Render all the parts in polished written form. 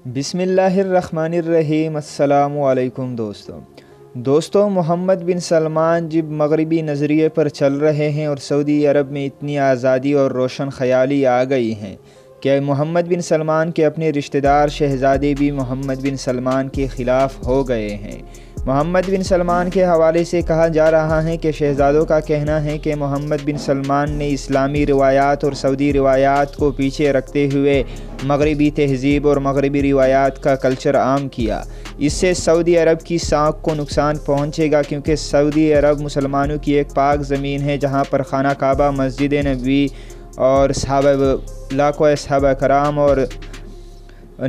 بسم اللہ الرحمن الرحیم۔ السلام علیکم دوستوں، محمد بن سلمان جب مغربی نظریے پر چل رہے ہیں اور سعودی عرب میں اتنی آزادی اور روشن خیالی آ گئی ہیں کہ محمد بن سلمان کے اپنے رشتہ دار شہزادے بھی محمد بن سلمان کے خلاف ہو گئے ہیں۔ محمد بن سلمان کے حوالے سے کہا جا رہا ہے کہ شہزادوں کا کہنا ہے کہ محمد بن سلمان نے اسلامی روایات اور سعودی روایات کو پیچھے رکھتے ہوئے مغربی تہذیب اور مغربی روایات کا کلچر عام کیا۔ اس سے سعودی عرب کی ساکھ کو نقصان پہنچے گا، کیونکہ سعودی عرب مسلمانوں کی ایک پاک زمین ہے جہاں پر خانہ کعبہ، مسجد نبوی اور لاکھوں صحابہ کرام اور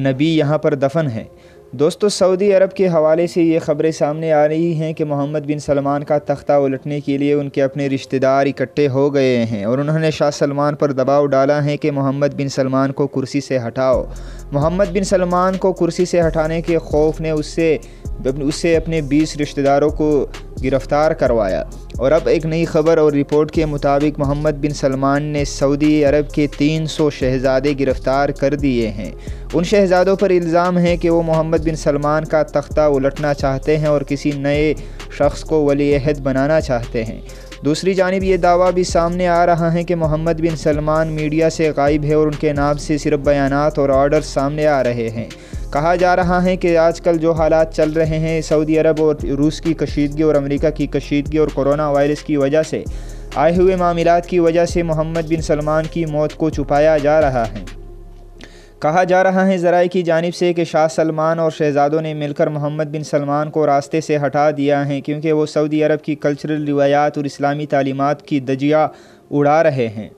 نبی یہاں پر دفن ہیں۔ دوستو، سعودی عرب کے حوالے سے یہ خبریں سامنے آ رہی ہیں کہ محمد بن سلمان کا تختہ الٹنے کے لیے ان کے اپنے رشتہ دار اکٹھے ہو گئے ہیں اور انہوں نے شاہ سلمان پر دباؤ ڈالا ہے کہ محمد بن سلمان کو کرسی سے ہٹاؤ۔ محمد بن سلمان کو کرسی سے ہٹانے کے خوف نے اس سے اپنے 20 رشتہ داروں کو گرفتار کروایا، اور اب ایک نئی خبر اور رپورٹ کے مطابق محمد بن سلمان نے سعودی عرب کے 300 شہزادے گرفتار کر دیے ہیں۔ ان شہزادوں پر الزام ہے کہ وہ محمد بن سلمان کا تختہ الٹنا چاہتے ہیں اور کسی نئے شخص کو ولی عہد بنانا چاہتے ہیں۔ دوسری جانب یہ دعویٰ بھی سامنے آ رہا ہے کہ محمد بن سلمان میڈیا سے غائب ہے اور ان کے نام سے صرف بیانات اور آرڈرز سامنے آ رہے ہیں۔ کہا جا رہا ہے کہ آج کل جو حالات چل رہے ہیں، سعودی عرب اور روس کی کشیدگی اور امریکہ کی کشیدگی اور کورونا وائرس کی وجہ سے آئے ہوئے معاملات کی وجہ سے محمد بن سلمان کی موت کو چھپایا جا رہا ہے۔ کہا جا رہا ہے ذرائع کی جانب سے کہ شاہ سلمان اور شہزادوں نے مل کر محمد بن سلمان کو راستے سے ہٹا دیا ہے، کیونکہ وہ سعودی عرب کی کلچرل روایات اور اسلامی تعلیمات کی دھجیاں اڑا رہے ہیں۔